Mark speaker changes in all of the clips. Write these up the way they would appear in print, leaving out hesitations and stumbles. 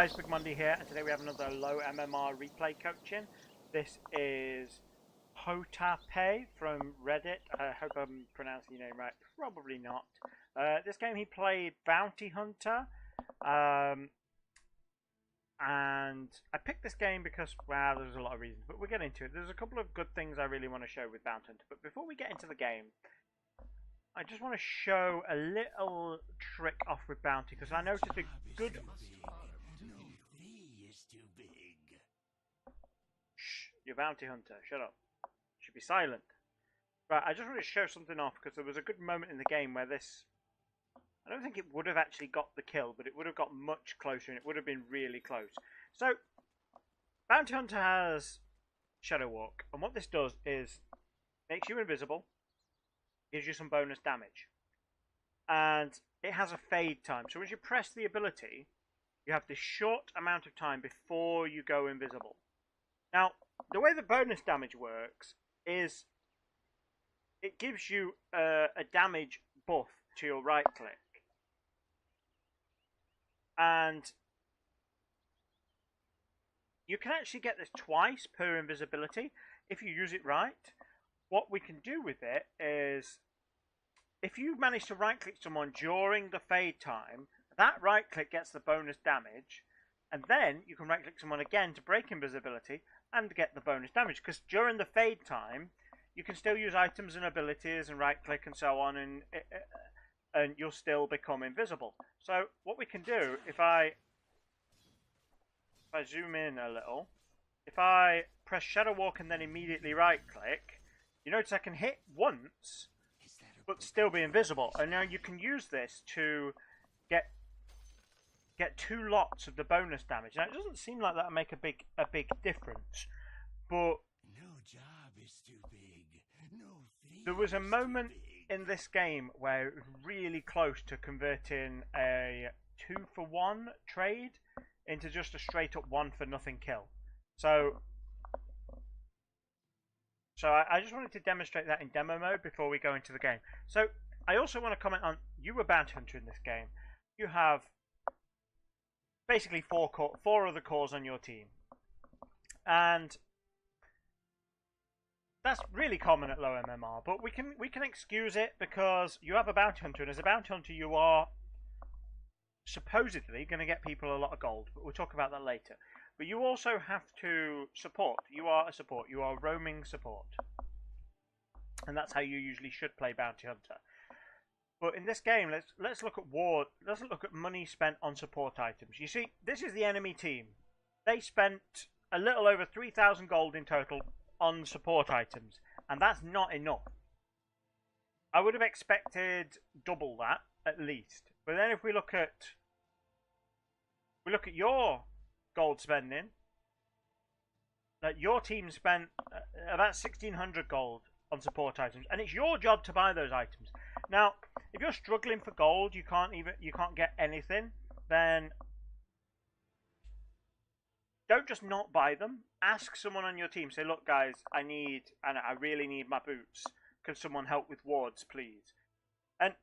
Speaker 1: guys, Big Monday here, and today we have another low MMR replay coaching. This is Hotahpeh from Reddit. I hope I'm pronouncing your name right. Probably not. This game he played Bounty Hunter. And I picked this game because, well, there's a lot of reasons, but we'll get into it. There's a couple of good things I really want to show with Bounty Hunter, but before we get into the game, I just want to show a little trick off with Bounty, because I noticed a good... Shh, you're Bounty Hunter, shut up. Should be silent. Right, I just want to show something off, because there was a good moment in the game where this... I don't think it would have actually got the kill, but it would have got much closer, and it would have been really close. So, Bounty Hunter has Shadow Walk, and what this does is makes you invisible, gives you some bonus damage, and it has a fade time. So as you press the ability, you have this short amount of time before you go invisible. Now, the way the bonus damage works is it gives you a damage buff to your right click, and you can actually get this twice per invisibility if you use it right. What we can do with it is, if you manage to right-click someone during the fade time, that right-click gets the bonus damage, and then you can right-click someone again to break invisibility and get the bonus damage. Because during the fade time, you can still use items and abilities and right-click and so on, and you'll still become invisible. So what we can do, if I zoom in a little, if I press Shadow Walk and then immediately right-click, you notice I can hit once, but still be invisible. And now you can use this to get 2 lots of the bonus damage. Now it doesn't seem like that would make a big difference, but
Speaker 2: no job is too big. No fee
Speaker 1: there was a
Speaker 2: is
Speaker 1: moment
Speaker 2: too big.
Speaker 1: in this game where it was really close to converting a 2-for-1 trade into just a straight up 1-for-nothing kill. So I just wanted to demonstrate that in demo mode before we go into the game. So I also want to comment on, you were Bounty Hunter in this game. You have basically 4 other cores on your team. And that's really common at low MMR, but we can excuse it because you have a Bounty Hunter, and as a Bounty Hunter you are supposedly going to get people a lot of gold, but we'll talk about that later. But you also have to support. You are a support. You are roaming support. And that's how you usually should play Bounty Hunter. But in this game, let's look at war. Let's look at money spent on support items. You see, this is the enemy team. They spent a little over 3,000 gold in total on support items, and that's not enough. I would have expected double that at least. But then if we look at your gold spending, that your team spent about 1,600 gold on support items, and it's your job to buy those items. Now, if you're struggling for gold, you can't get anything, then don't just not buy them. Ask someone on your team. Say, look, guys, I really need my boots. Can someone help with wards, please? And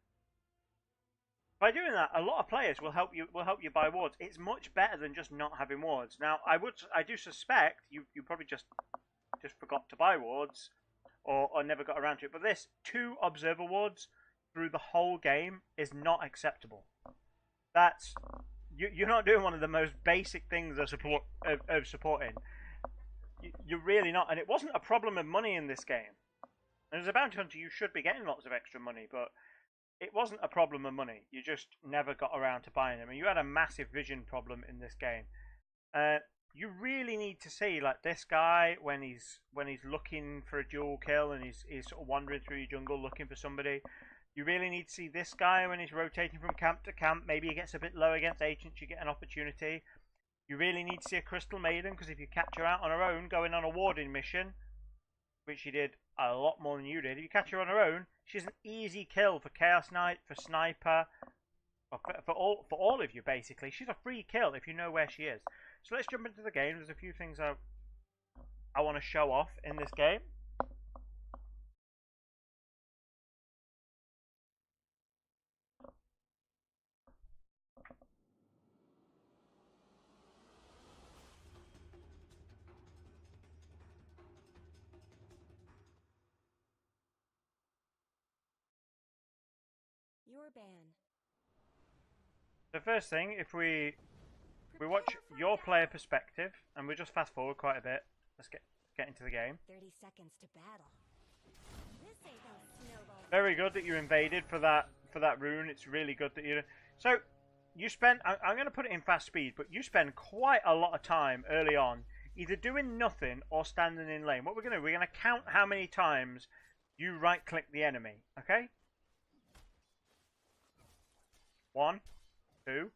Speaker 1: by doing that, a lot of players will help you buy wards. It's much better than just not having wards. Now, I do suspect you probably just forgot to buy wards, or never got around to it. But this 2 observer wards through the whole game is not acceptable. That's you're not doing one of the most basic things of supporting. You're really not, and it wasn't a problem of money in this game. And as a Bounty Hunter, you should be getting lots of extra money, but it wasn't a problem of money. You just never got around to buying them. And you had a massive vision problem in this game. You really need to see, like, this guy when he's looking for a dual kill and he's sort of wandering through your jungle looking for somebody. You really need to see this guy when he's rotating from camp to camp. Maybe he gets a bit low against agents, you get an opportunity. You really need to see a Crystal Maiden, because if you catch her out on her own going on a warding mission, which she did a lot more than you did, if you catch her on her own, she's an easy kill for Chaos Knight, for Sniper, for all of you basically. She's a free kill if you know where she is. So let's jump into the game. There's a few things I want to show off in this game.
Speaker 3: your ban.
Speaker 1: The first thing, if we watch your player perspective, and we just fast forward quite a bit. Let's get into the game.
Speaker 3: 30 seconds to battle. This ain't no snowball.
Speaker 1: Very good that you invaded for that rune. It's really good that you. So you spent. I'm going to put it in fast speed, but you spend quite a lot of time early on, either doing nothing or standing in lane. What we're going to do, we're going to count how many times you right-click the enemy. Okay. 1, 2.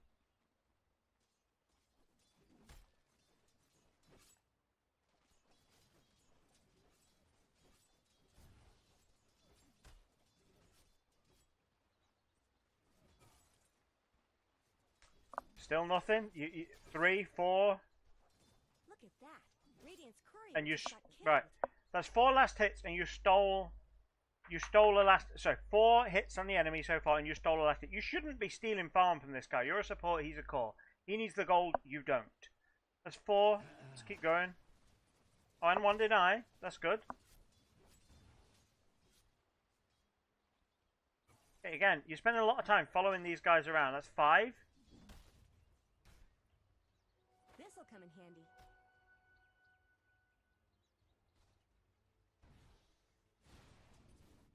Speaker 1: Still nothing. 3, 4.
Speaker 3: Look at that. Radiant's courier
Speaker 1: And you
Speaker 3: just got killed.
Speaker 1: right. That's 4 last hits, and you stole a last. Sorry, 4 hits on the enemy so far, and you stole a last hit. You shouldn't be stealing farm from this guy. You're a support. He's a core. He needs the gold. You don't. That's 4. Let's keep going. Oh, and 1 deny. That's good. Okay, again, you spend a lot of time following these guys around. That's 5.
Speaker 3: This'll come in handy.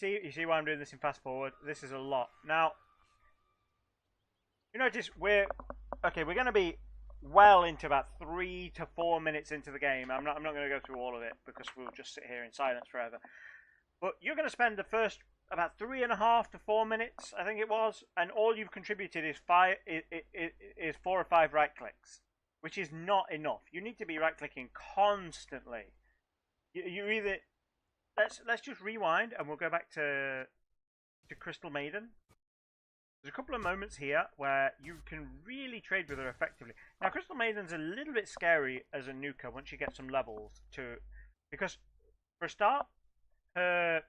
Speaker 1: You see why I'm doing this in fast forward? This is a lot. Now, you notice we're going to be well into about 3 to 4 minutes into the game. I'm not going to go through all of it because we'll just sit here in silence forever. But you're going to spend the first about 3.5 to 4 minutes, I think it was, and all you've contributed is 4 or 5 right clicks, which is not enough. You need to be right clicking constantly. You either let's just rewind and we'll go back to Crystal Maiden. There's a couple of moments here where you can really trade with her effectively. Now, Crystal Maiden's a little bit scary as a nuker once you get some levels because for a start, her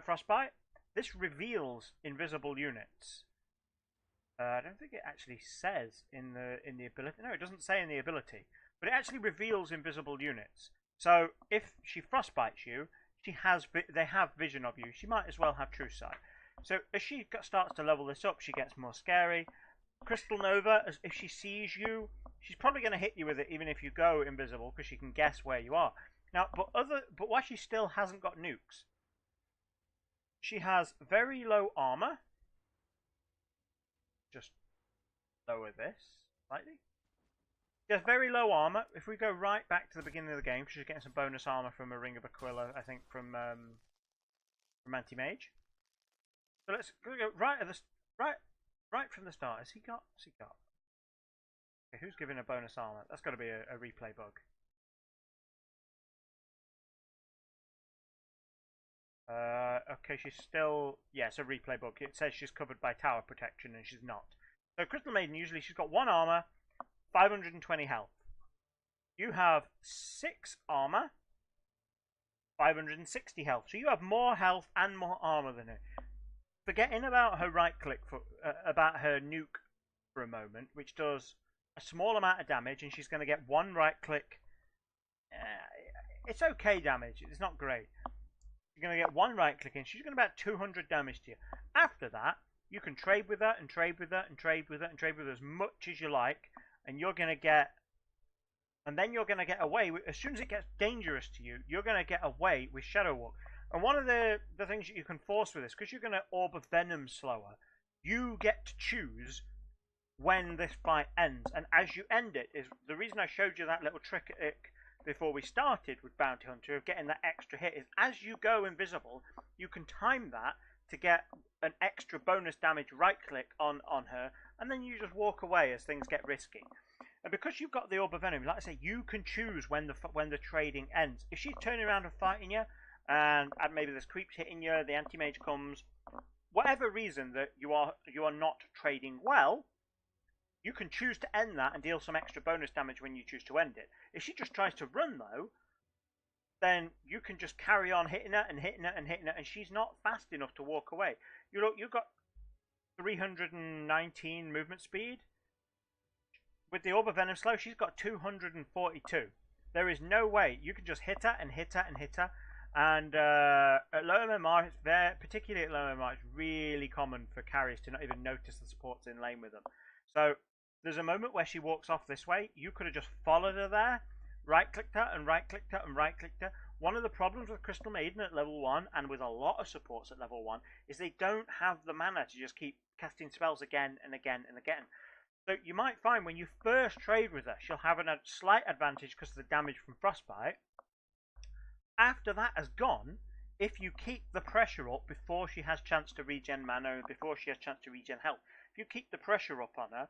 Speaker 1: frostbite, this reveals invisible units. I don't think it actually says in the ability. No, it doesn't say in the ability, but it actually reveals invisible units. So if she frostbites you, they have vision of you. She might as well have true sight. So as she starts to level this up, she gets more scary. Crystal Nova, if she sees you, she's probably going to hit you with it, even if you go invisible, because she can guess where you are. Now, but while she still hasn't got nukes, she has very low armor. Just lower this slightly. She has very low armor. If we go right back to the beginning of the game, she's getting some bonus armor from a Ring of Aquila, I think from Anti-Mage. So let's go right from the start. Has he got? Okay, who's giving a bonus armor? That's got to be a replay bug. Okay, she's still... Yeah, it's a replay bug. It says she's covered by tower protection, and she's not. So Crystal Maiden, usually she's got 1 armor, 520 health. You have 6 armor, 560 health. So you have more health and more armor than her. Forgetting about her right click, about her nuke for a moment, which does a small amount of damage, and she's going to get 1 right click. It's okay damage. It's not great. You're going to get 1 right click, and she's going to about 200 damage to you. After that, you can trade with her and trade with her and trade with her and trade with her as much as you like, and you're going to get. And then you're going to get away with, as soon as it gets dangerous to you, you're going to get away with Shadow Walk. And one of the things that you can force with this, because you're going to Orb of Venom slower, you get to choose when this fight ends. And as you end it, is the reason I showed you that little trick before we started with Bounty Hunter of getting that extra hit, is as you go invisible, you can time that to get an extra bonus damage right click on her, and then you just walk away as things get risky. And because you've got the Orb of Venom, like I say, you can choose when the trading ends. If she's turning around and fighting you, and maybe there's creeps hitting you, the anti-mage comes, whatever reason that you are not trading well, you can choose to end that and deal some extra bonus damage when you choose to end it. If she just tries to run though, then you can just carry on hitting her and hitting her and hitting her, and she's not fast enough to walk away. You've got 319 movement speed. With the Orb of Venom slow, she's got 242. There is no way. You can just hit her and hit her and hit her, And at low MMR, it's particularly at low MMR, it's really common for carries to not even notice the supports in lane with them. So there's a moment where she walks off this way. You could have just followed her there, right-clicked her, and right-clicked her, and right-clicked her. One of the problems with Crystal Maiden at level 1, and with a lot of supports at level 1, is they don't have the mana to just keep casting spells again and again and again. So you might find when you first trade with her, she'll have a slight advantage because of the damage from Frostbite. After that has gone, if you keep the pressure up before she has chance to regen mana and before she has chance to regen health, if you keep the pressure up on her,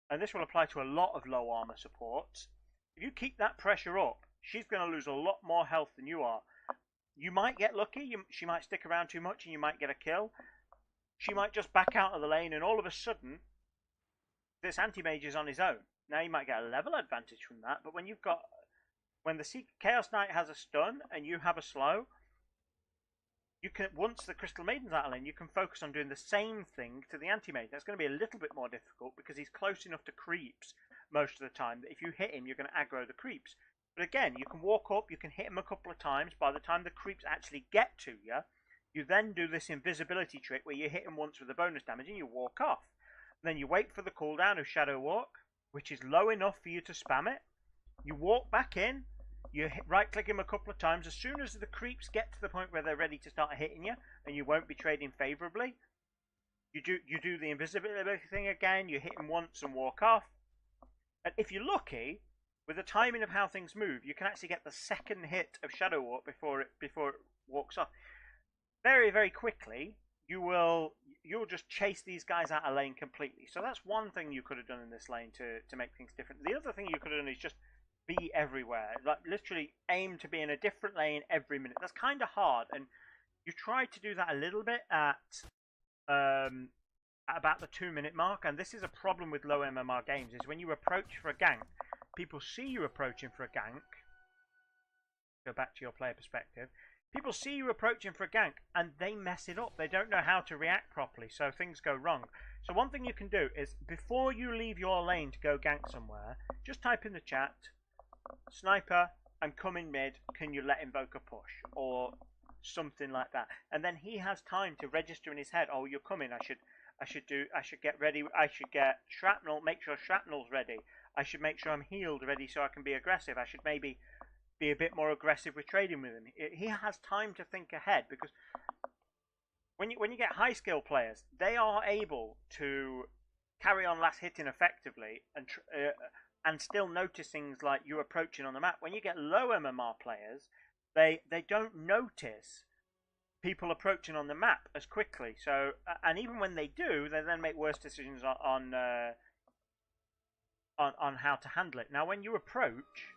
Speaker 1: and this will apply to a lot of low armor supports, if you keep that pressure up, she's going to lose a lot more health than you are. You might get lucky, she might stick around too much and you might get a kill. She might just back out of the lane and all of a sudden, this anti-mage is on his own. Now you might get a level advantage from that, but when the Chaos Knight has a stun and you have a slow, you can, once the Crystal Maiden's out of lane, you can focus on doing the same thing to the anti-mage. That's going to be a little bit more difficult because he's close enough to creeps most of the time that if you hit him, you're going to aggro the creeps. But again, you can walk up, you can hit him a couple of times. By the time the creeps actually get to you, you then do this invisibility trick where you hit him once with a bonus damage and you walk off. Then you wait for the cooldown of Shadow Walk, which is low enough for you to spam it. You walk back in, you right-click him a couple of times. As soon as the creeps get to the point where they're ready to start hitting you, and you won't be trading favourably, you do the invisibility thing again, you hit him once and walk off. And if you're lucky, with the timing of how things move, you can actually get the second hit of Shadow Walk before it walks off. Very, very quickly, you'll just chase these guys out of lane completely. So that's one thing you could have done in this lane to make things different. The other thing you could have done is just be everywhere. Like, literally aim to be in a different lane every minute. That's kind of hard, and you tried to do that a little bit at about the 2-minute mark, and this is a problem with low MMR games, is when you approach for a gank, people see you approaching for a gank. Go back to your player perspective. People see you approaching for a gank and they mess it up. They don't know how to react properly, so things go wrong. So one thing you can do is, before you leave your lane to go gank somewhere, just type in the chat, "Sniper, I'm coming mid, can you let Invoker push?" or something like that. And then he has time to register in his head, "Oh, you're coming, I should get ready, I should get shrapnel, make sure shrapnel's ready. I should make sure I'm healed ready so I can be aggressive. I should maybe be a bit more aggressive with trading with him." He has time to think ahead, because when you get high skill players, they are able to carry on last hitting effectively and still notice things like you approaching on the map. When you get low MMR players, they don't notice people approaching on the map as quickly. So, and even when they do, they then make worse decisions on how to handle it. Now, when you approach,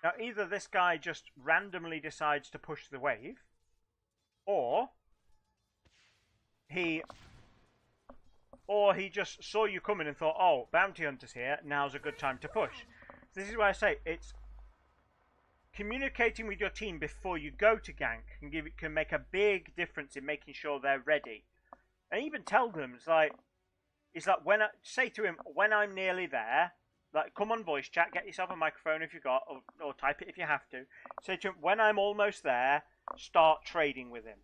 Speaker 1: now either this guy just randomly decides to push the wave, or he just saw you coming and thought, "Oh, bounty hunter's here, now's a good time to push." This is why I say it's communicating with your team before you go to gank can make a big difference in making sure they're ready. And even tell them, it's like say to him, "When I'm nearly there," like, come on voice chat, get yourself a microphone if you got, or type it if you have to. Say to him, "When I'm almost there, start trading with him."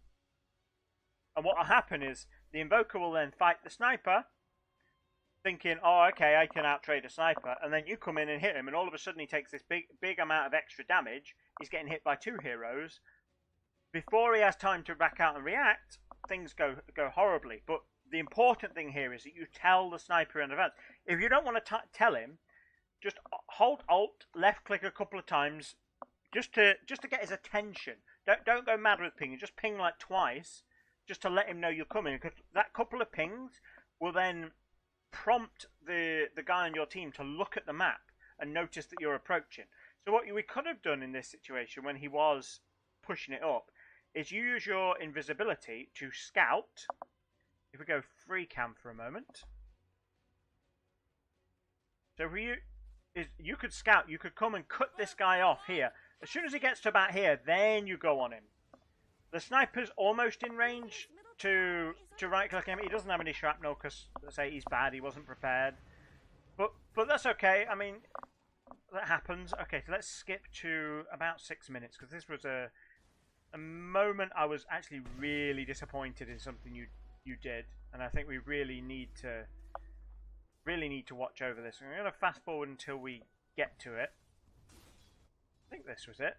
Speaker 1: And what will happen is the Invoker will then fight the Sniper, thinking, "Oh, okay, I can out-trade a Sniper," and then you come in and hit him, and all of a sudden he takes this big amount of extra damage. He's getting hit by 2 heroes. Before he has time to back out and react, things go horribly. But the important thing here is that you tell the Sniper in advance. If you don't want to tell him, just hold Alt, left click a couple of times, just to get his attention. Don't go mad with pinging. Just ping like twice, just to let him know you're coming. Because that couple of pings will then prompt the guy on your team to look at the map and notice that you're approaching. So what we could have done in this situation when he was pushing it up is use your invisibility to scout. If we go free cam for a moment. So you could scout, you could come and cut this guy off here. As soon as he gets to about here, then you go on him. The Sniper's almost in range to right click him. He doesn't have any shrapnel because, let's say, he's bad, he wasn't prepared. But that's okay, I mean, that happens. Okay, so let's skip to about 6 minutes, because this was a moment I was actually really disappointed in something you did, and I think we really need to watch over this. I'm going to fast forward until we get to it. I think this was it.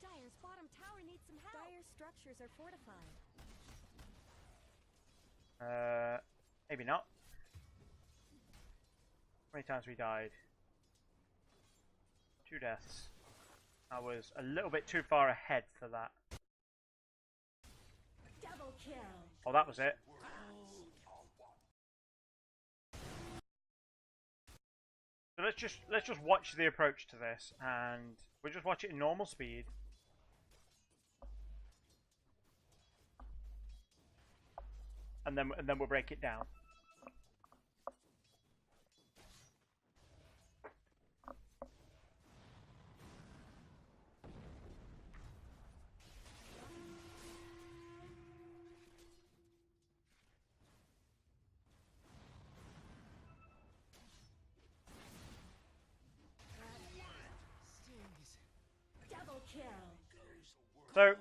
Speaker 3: Dire's bottom tower needs some help. Dire's structures are fortified.
Speaker 1: Maybe not. How many times we died? 2 deaths. I was a little bit too far ahead for that.
Speaker 3: Double kill.
Speaker 1: Oh, that was it. So let's just watch the approach to this, and we'll just watch it in normal speed. And then we'll break it down.
Speaker 3: Double kill.
Speaker 1: So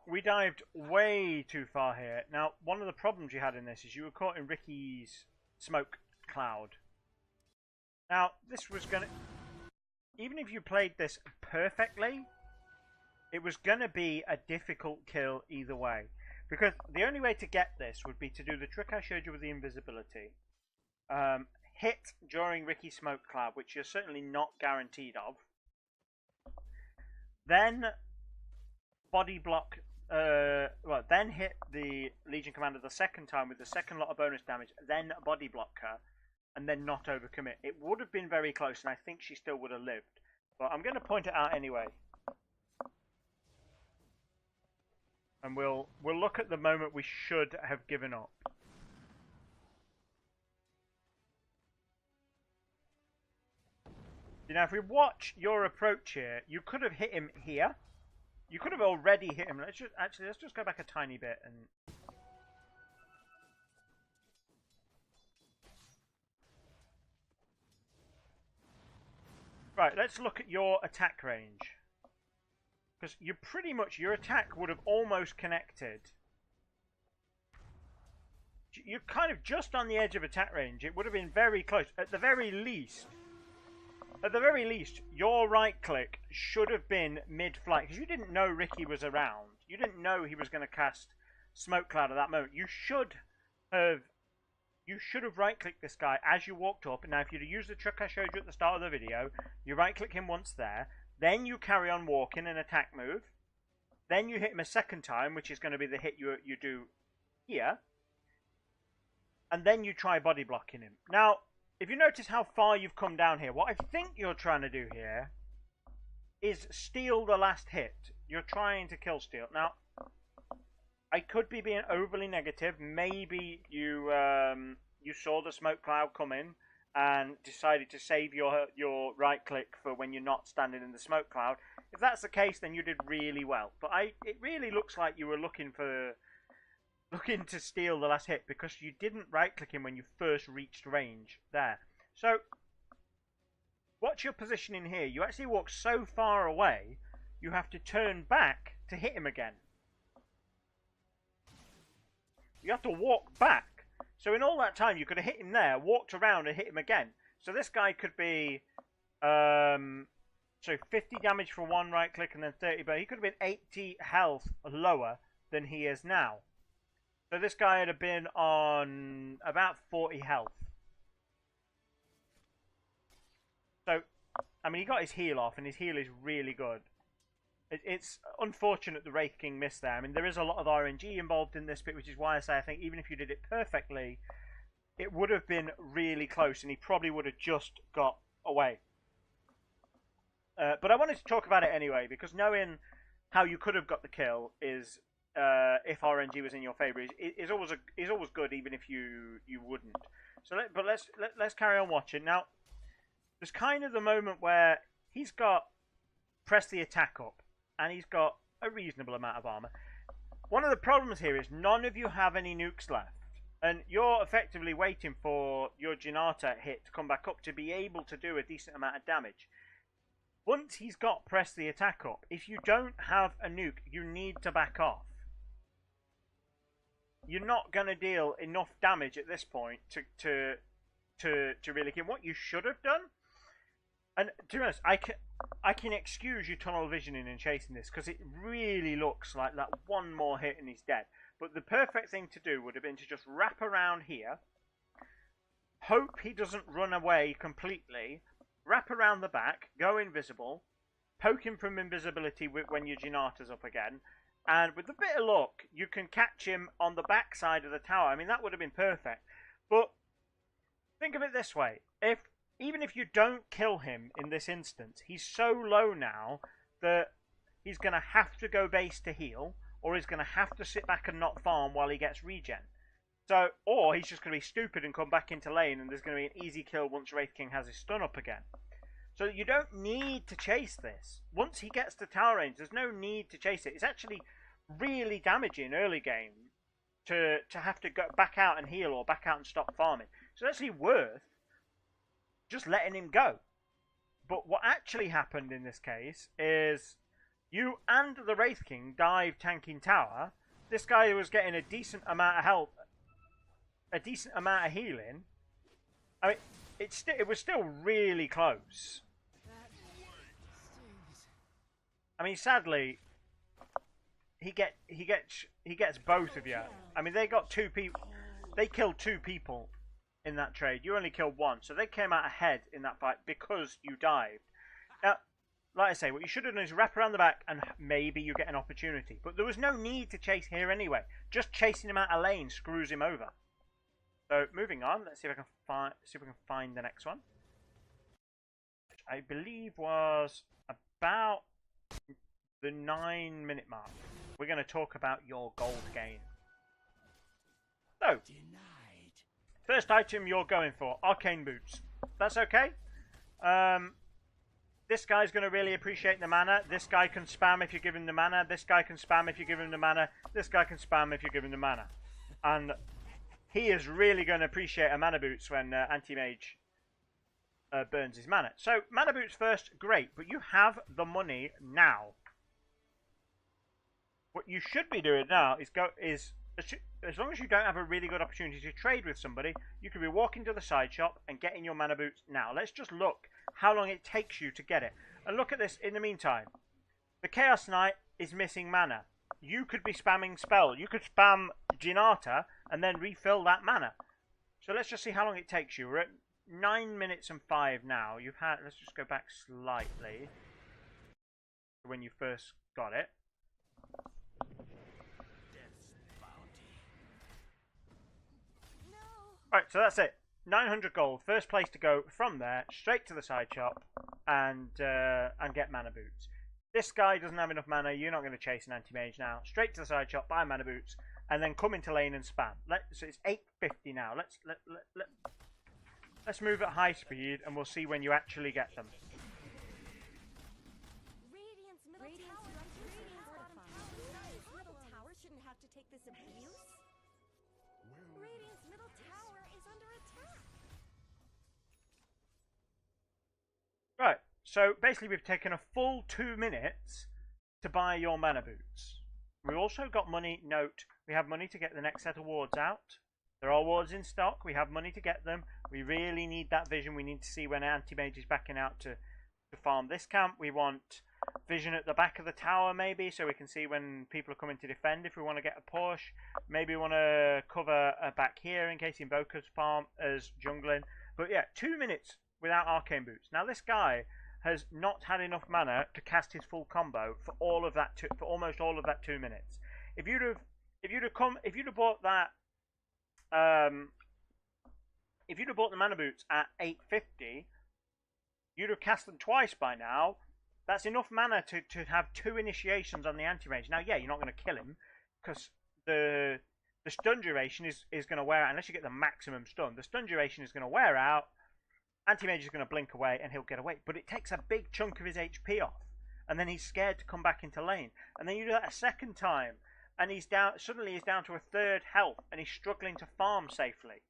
Speaker 1: we dived way too far here. Now, one of the problems you had in this is you were caught in Ricky's smoke cloud. Now, this was gonna... Even if you played this perfectly, it was gonna be a difficult kill either way. Because the only way to get this would be to do the trick I showed you with the invisibility. Hit during Ricky's smoke cloud, which you're certainly not guaranteed of. Then body block, then hit the Legion Commander the second time with the second lot of bonus damage, then body block her, and then not overcommit. It would have been very close, and I think she still would have lived. But I'm going to point it out anyway. And we'll look at the moment we should have given up. You know, if we watch your approach here, you could have hit him here. You could have already hit him. Let's just go back a tiny bit and... Right, let's look at your attack range. Because you pretty much, your attack would have almost connected. You're kind of just on the edge of attack range. It would have been very close. At the very least, your right click should have been mid-flight. Because you didn't know Ricky was around. You didn't know he was going to cast Smoke Cloud at that moment. You should have right-clicked this guy as you walked up. Now, if you'd have used the trick I showed you at the start of the video, you right-click him once there. Then you carry on walking an attack move. Then you hit him a second time, which is going to be the hit you do here. And then you try body blocking him. Now, if you notice how far you've come down here, what I think you're trying to do here is steal the last hit. You're trying to kill steal. Now, I could be being overly negative. Maybe you saw the smoke cloud come in and decided to save your right click for when you're not standing in the smoke cloud. If that's the case, then you did really well. But it really looks like you were looking to steal the last hit because you didn't right click him when you first reached range there. So what's your position in here? You actually walk so far away you have to turn back to hit him again. You have to walk back. So in all that time you could have hit him there, walked around and hit him again. So this guy could be so 50 damage for one right click and then 30, but he could have been 80 health lower than he is now. So this guy would have been on about 40 health. So, I mean, he got his heal off, and his heal is really good. It's unfortunate the Wraith King missed there. I mean, there is a lot of RNG involved in this bit, which is why I say I think even if you did it perfectly, it would have been really close, and he probably would have just got away. But I wanted to talk about it anyway, because knowing how you could have got the kill is... if RNG was in your favour, is always good, even if you wouldn't. So, let's carry on watching now. There's kind of the moment where he's got press the attack up, and he's got a reasonable amount of armor. One of the problems here is none of you have any nukes left. And you're effectively waiting for your Janata hit to come back up to be able to do a decent amount of damage. Once he's got press the attack up, if you don't have a nuke, you need to back off. You're not going to deal enough damage at this point to really kill. What you should have done, and to be honest, I can excuse you tunnel visioning and chasing this because it really looks like that one more hit and he's dead. But the perfect thing to do would have been to just wrap around here, hope he doesn't run away completely, wrap around the back, go invisible, poke him from invisibility when your Janata's up again, and with a bit of luck, you can catch him on the back side of the tower. I mean, that would have been perfect. But think of it this way. Even if you don't kill him in this instance, he's so low now that he's going to have to go base to heal, or he's going to have to sit back and not farm while he gets regen. So, or he's just going to be stupid and come back into lane, and there's going to be an easy kill once Wraith King has his stun up again. So you don't need to chase this. Once he gets to tower range, there's no need to chase it. It's actually really damaging early game to have to go back out and heal or back out and stop farming. So it's actually worth just letting him go. But what actually happened in this case is you and the Wraith King dive tanking tower. This guy was getting a decent amount of health, a decent amount of healing. I mean, it was still really close. I mean, sadly, he gets both of you. I mean, they got 2 people. They killed 2 people in that trade. You only killed 1, so they came out ahead in that fight because you dived. Now, like I say, what you should have done is wrap around the back and maybe you get an opportunity. But there was no need to chase here anyway. Just chasing him out of lane screws him over. So moving on, let's see if I can find the next one. Which I believe was about the 9-minute mark. We're going to talk about your gold gain. So, first item you're going for, arcane boots. That's okay. This guy's going to really appreciate the mana. This guy can spam if you give him the mana. This guy can spam if you give him the mana. This guy can spam if you give him the mana. And he is really going to appreciate a mana boots when anti-mage burns his mana. So, mana boots first, great. But you have the money now. What you should be doing now is as long as you don't have a really good opportunity to trade with somebody, you could be walking to the side shop and getting your mana boots now. Let's just look how long it takes you to get it. And look at this in the meantime. The Chaos Knight is missing mana. You could be spamming spell. You could spam Janata and then refill that mana. So let's just see how long it takes you. We're at 9 minutes and 5 now. Let's just go back slightly to when you first got it. Alright, so that's it. 900 gold. First place to go from there, straight to the side shop, and get mana boots. This guy doesn't have enough mana. You're not going to chase an anti-mage now. Straight to the side shop, buy mana boots, and then come into lane and spam. So it's 850 now. Let's move at high speed, and we'll see when you actually get them.
Speaker 3: Middle tower shouldn't have to take this abuse. Radiant's middle tower is under attack.
Speaker 1: Right, so basically we've taken a full 2 minutes to buy your mana boots. We've also got money. Note, we have money to get the next set of wards out. There are wards in stock. We have money to get them. We really need that vision. We need to see when anti-mage is backing out to farm this camp. We want vision at the back of the tower maybe, so we can see when people are coming to defend if we want to get a push. Maybe we want to cover back here in case Invoker's farm as jungling. But yeah, 2 minutes without arcane boots. Now this guy has not had enough mana to cast his full combo for all of that for almost all of that 2 minutes. If you'd have bought that if you'd have bought the mana boots at 850, you'd have cast them twice by now. That's enough mana to have 2 initiations on the anti-mage. Now, yeah, you're not going to kill him because the stun duration is going to wear out. Unless you get the maximum stun, the stun duration is going to wear out. Anti-mage is going to blink away and he'll get away. But it takes a big chunk of his HP off. And then he's scared to come back into lane. And then you do that a second time. and he's down. Suddenly he's down to a third health, and he's struggling to farm safely.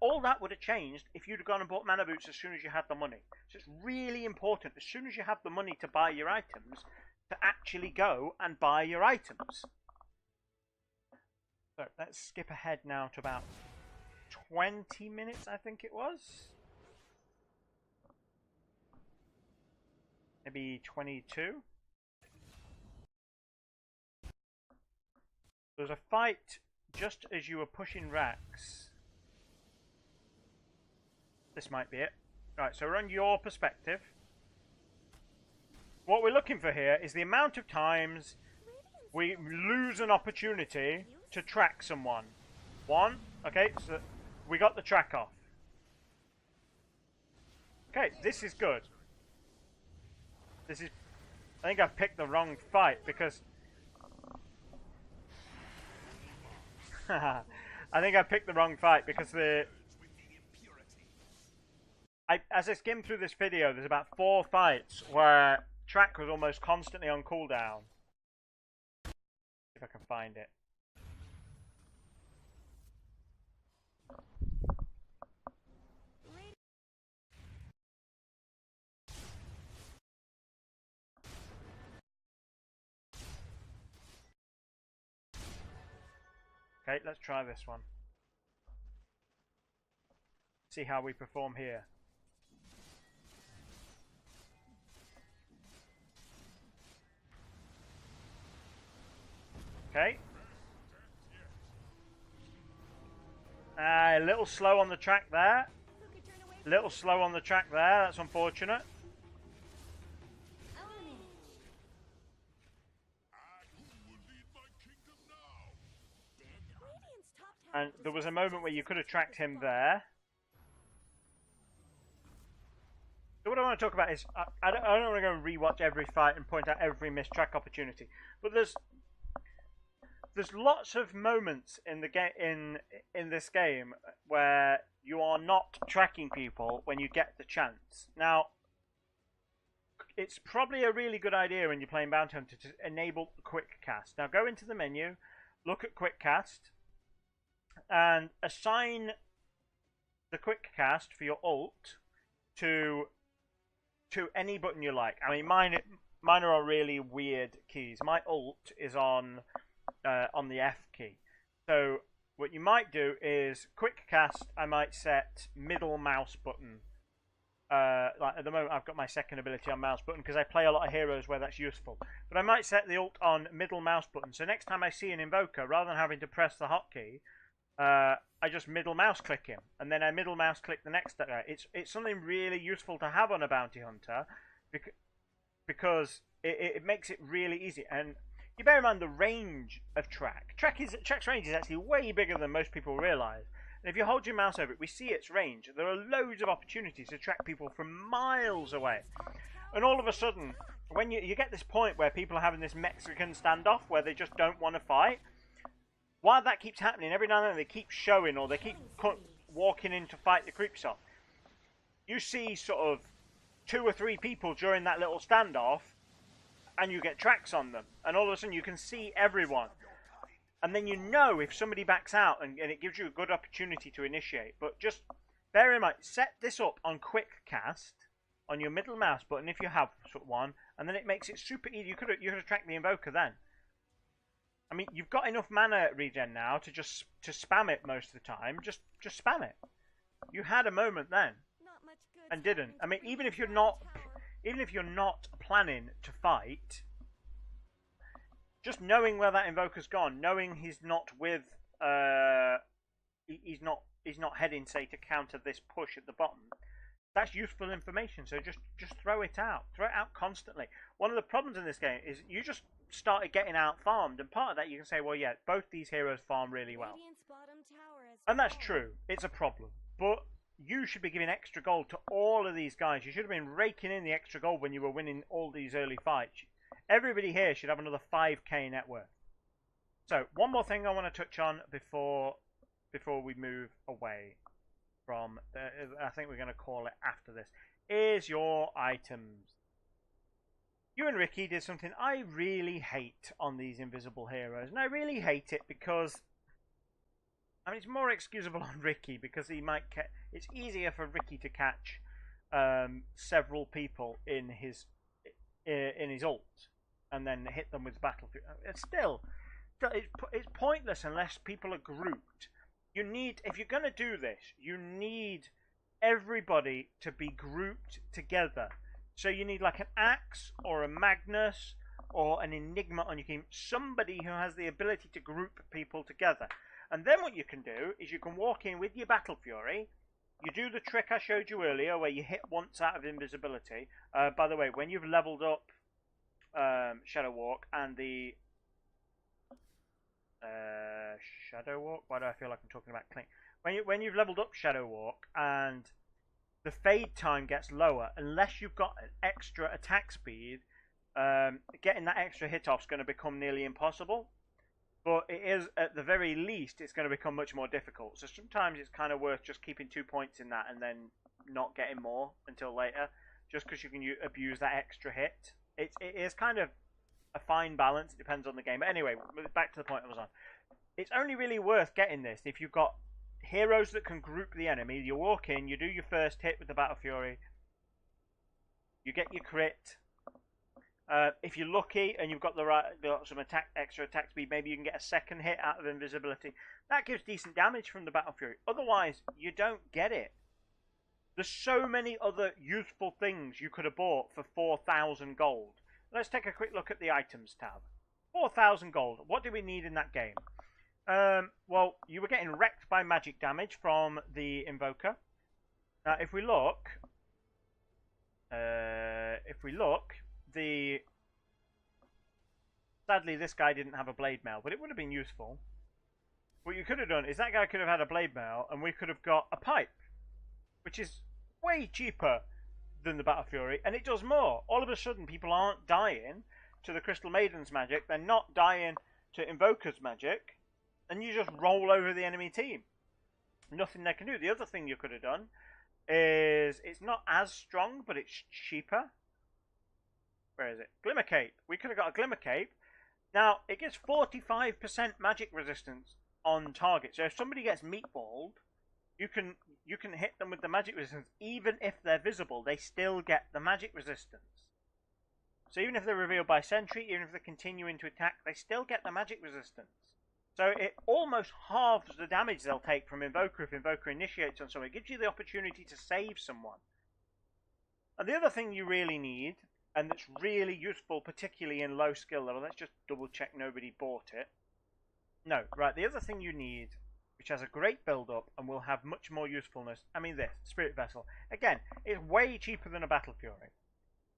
Speaker 1: All that would have changed if you'd have gone and bought mana boots as soon as you had the money. So it's really important, as soon as you have the money to buy your items, to actually go and buy your items. So let's skip ahead now to about 20 minutes, I think it was. Maybe 22. There was a fight just as you were pushing racks. This might be it. Right, so we're on your perspective. What we're looking for here is the amount of times we lose an opportunity to track someone. One. Okay, so we got the track off. Okay, this is good. This is... I think I've picked the wrong fight because... I think I picked the wrong fight because the... as I skimmed through this video, there's about 4 fights where track was almost constantly on cooldown. If I can find it. Okay, let's try this one. See how we perform here. Okay. A little slow on the track there. A little slow on the track there. That's unfortunate. And there was a moment where you could have tracked him there. So what I want to talk about is, I don't want to go and rewatch every fight and point out every missed track opportunity. But there's lots of moments in the in this game where you are not tracking people when you get the chance. Now, it's probably a really good idea when you're playing Bounty Hunter to enable quick cast. Now go into the menu, look at quick cast, and assign the quick cast for your ult to any button you like. I mean, mine are really weird keys. My ult is on the F key. So what you might do is quick cast. I might set middle mouse button. Like at the moment, I've got my second ability on mouse button because I play a lot of heroes where that's useful. But I might set the ult on middle mouse button. So next time I see an invoker, rather than having to press the hotkey, I just middle mouse click him, and then I middle mouse click the next guy. It's something really useful to have on a bounty hunter, because it makes it really easy. And you bear in mind the range of track. Track's range is actually way bigger than most people realise. And if you hold your mouse over it, we see its range. There are loads of opportunities to track people from miles away. And all of a sudden, when you get this point where people are having this Mexican standoff where they just don't want to fight, while that keeps happening, every now and then they keep showing or they keep walking in to fight the creeps off. You see sort of 2 or 3 people during that little standoff, and you get tracks on them. And all of a sudden you can see everyone. And then you know if somebody backs out, and it gives you a good opportunity to initiate. But just bear in mind, set this up on quick cast on your middle mouse button if you have one, and then it makes it super easy. You could have tracked the invoker then. I mean, you've got enough mana regen now to just spam it most of the time. Just spam it. You had a moment then, and didn't. I mean, even if you're not planning to fight, just knowing where that invoker's gone, knowing he's not with, he's not heading, say, to counter this push at the bottom. That's useful information. So just throw it out. Throw it out constantly. One of the problems in this game is you just started getting out farmed, and part of that you can say, well, yeah, both these heroes farm really well, and that's true. It's a problem, but you should be giving extra gold to all of these guys. You should have been raking in the extra gold when you were winning all these early fights. Everybody here should have another 5k net worth. So one more thing I want to touch on before we move away from I think we're going to call it after this, is your items. you and Ricky did something I really hate on these invisible heroes. And I really hate it because, I mean, it's more excusable on Ricky because he might it's easier for Ricky to catch several people in his ult and then hit them with battlefield. It's still, it's pointless unless people are grouped. You need, if you're going to do this, you need everybody to be grouped together. So you need like an Axe or a Magnus or an Enigma on your team, somebody who has the ability to group people together. And then what you can do is you can walk in with your Battle Fury. You do the trick I showed you earlier where you hit once out of invisibility. By the way, when you've leveled up Shadow Walk and the Shadow Walk, why do I feel like I'm talking about Clink? When you've leveled up Shadow Walk and the fade time gets lower, unless you've got an extra attack speed, getting that extra hit off is going to become nearly impossible. But it is, at the very least, it's going to become much more difficult. So sometimes it's kind of worth just keeping 2 points in that and then not getting more until later, just because you can abuse that extra hit. It is kind of a fine balance. It depends on the game. But anyway, back to the point I was on. It's only really worth getting this if you've got heroes that can group the enemy. You walk in, you do your first hit with the Battle Fury, you get your crit. If you're lucky and you've got some extra attack speed, maybe you can get a second hit out of invisibility. That gives decent damage from the Battle Fury. Otherwise, you don't get it. There's so many other useful things you could have bought for 4,000 gold. Let's take a quick look at the items tab. 4,000 gold. What do we need in that game? Well, you were getting wrecked by magic damage from the Invoker. Now, if we look, sadly this guy didn't have a blade mail, but it would have been useful. What you could have done is that guy could have had a blade mail, and we could have got a pipe, which is way cheaper than the Battle Fury, and it does more. All of a sudden, people aren't dying to the Crystal Maiden's magic; they're not dying to Invoker's magic. And you just roll over the enemy team. Nothing they can do. The other thing you could have done is, it's not as strong, but it's cheaper. Where is it? Glimmer Cape. We could have got a Glimmer Cape. Now, it gives 45% magic resistance on target. So if somebody gets meatballed, you can hit them with the magic resistance. Even if they're visible, they still get the magic resistance. So even if they're revealed by Sentry, even if they're continuing to attack, they still get the magic resistance. So it almost halves the damage they'll take from Invoker if Invoker initiates on someone. It gives you the opportunity to save someone. And the other thing you really need, and that's really useful, particularly in low skill level, let's just double check nobody bought it. No, right, the other thing you need, which has a great build up and will have much more usefulness, I mean this, Spirit Vessel. Again, it's way cheaper than a Battle Fury.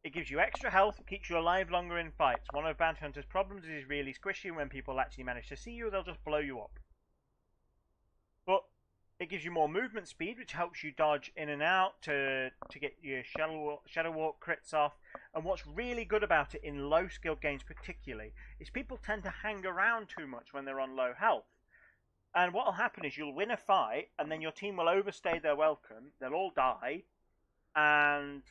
Speaker 1: It gives you extra health, keeps you alive longer in fights. One of Bounty Hunter's problems is he's really squishy. When people actually manage to see you, they'll just blow you up. But it gives you more movement speed, which helps you dodge in and out to get your Shadow Walk crits off. And what's really good about it in low skill games particularly, is people tend to hang around too much when they're on low health. And what will happen is you'll win a fight, and then your team will overstay their welcome. They'll all die, and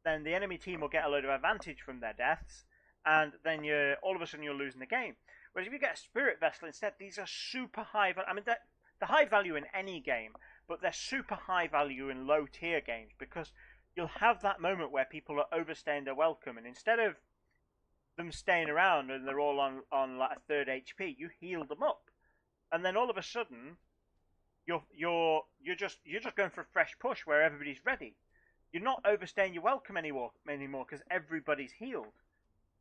Speaker 1: then the enemy team will get a load of advantage from their deaths, and then all of a sudden you're losing the game. Whereas if you get a Spirit Vessel instead, these are super high value. I mean, they're high value in any game, but they're super high value in low tier games, because you'll have that moment where people are overstaying their welcome, and instead of them staying around and they're all on like a third HP, you heal them up, and then all of a sudden you're just going for a fresh push where everybody's ready. You're not overstaying your welcome anymore because everybody's healed.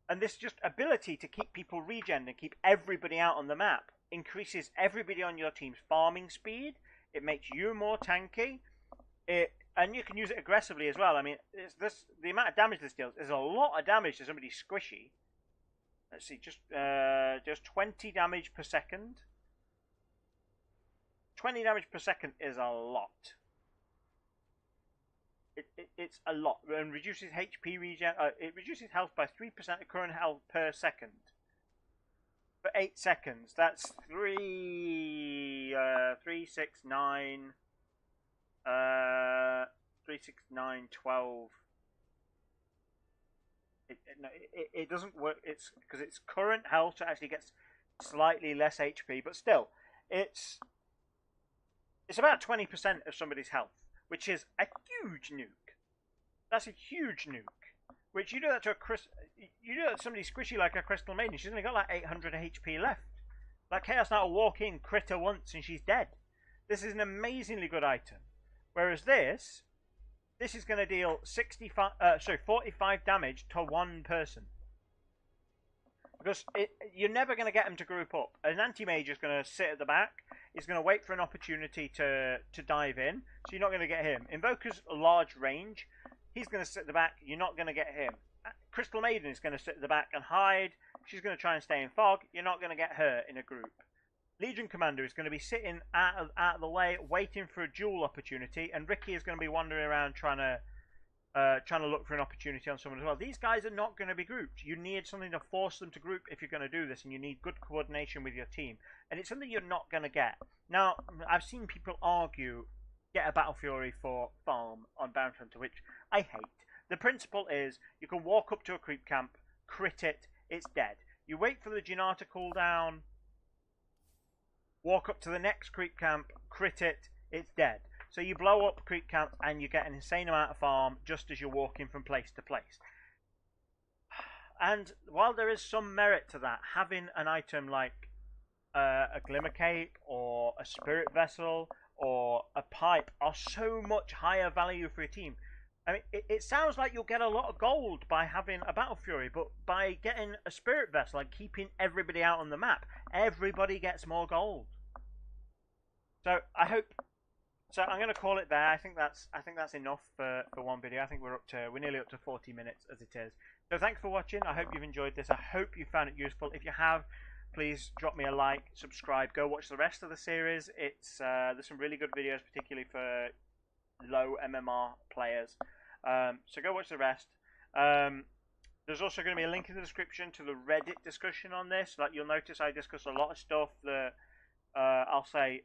Speaker 1: And this just ability to keep people regen and keep everybody out on the map increases everybody on your team's farming speed. It makes you more tanky. And you can use it aggressively as well. I mean, the amount of damage this deals is a lot of damage to somebody squishy. Let's see, just 20 damage per second. 20 damage per second is a lot. It's a lot, and reduces HP regen. It reduces health by 3% of current health per second for 8 seconds. That's 3, 6, 9, 3, 6, 9, 12. It doesn't work. It's because its current health actually gets slightly less HP, but still, it's about 20% of somebody's health, which is a huge nuke. That's a huge nuke. Which you do that to you do that to somebody squishy like a Crystal Maiden. She's only got like 800 HP left. Like Chaos Knight will walk in, crit her once, and she's dead. This is an amazingly good item. Whereas this is going to deal 45 damage to one person. Because you're never going to get them to group up. An anti-mage is going to sit at the back. He's going to wait for an opportunity to dive in. So you're not going to get him. Invoker's large range. He's going to sit at the back. You're not going to get him. Crystal Maiden is going to sit at the back and hide. She's going to try and stay in fog. You're not going to get her in a group. Legion Commander is going to be sitting out of the way, waiting for a duel opportunity. And Ricky is going to be wandering around trying to look for an opportunity on someone as well. These guys are not going to be grouped. You need something to force them to group if you're going to do this, and you need good coordination with your team. And it's something you're not going to get. Now, I've seen people argue, get a Battle Fury for farm on Bounty Hunter, which I hate. The principle is, you can walk up to a creep camp, crit it, it's dead. You wait for the Janata cooldown, walk up to the next creep camp, crit it, it's dead. So you blow up creep camps and you get an insane amount of farm just as you're walking from place to place. And while there is some merit to that, having an item like a Glimmer Cape or a Spirit Vessel or a Pipe are so much higher value for your team. I mean, it sounds like you'll get a lot of gold by having a Battle Fury, but by getting a Spirit Vessel and keeping everybody out on the map, everybody gets more gold. So So I'm going to call it there. I think that's enough for one video. I think we're nearly up to 40 minutes as it is. So thanks for watching. I hope you've enjoyed this. I hope you found it useful. If you have, please drop me a like, subscribe, go watch the rest of the series. There's some really good videos, particularly for low MMR players. So go watch the rest. There's also going to be a link in the description to the Reddit discussion on this. Like you'll notice, I discuss a lot of stuff that I'll say.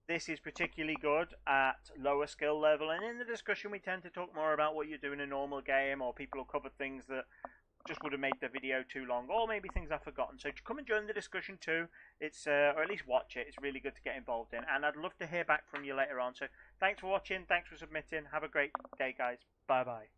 Speaker 1: This is particularly good at lower skill level, and in the discussion we tend to talk more about what you do in a normal game, or people will cover things that just would have made the video too long, or maybe things I've forgotten. So come and join the discussion too. It's or at least watch it. It's really good to get involved in, and I'd love to hear back from you later on. So thanks for watching, thanks for submitting. Have a great day, guys. Bye bye.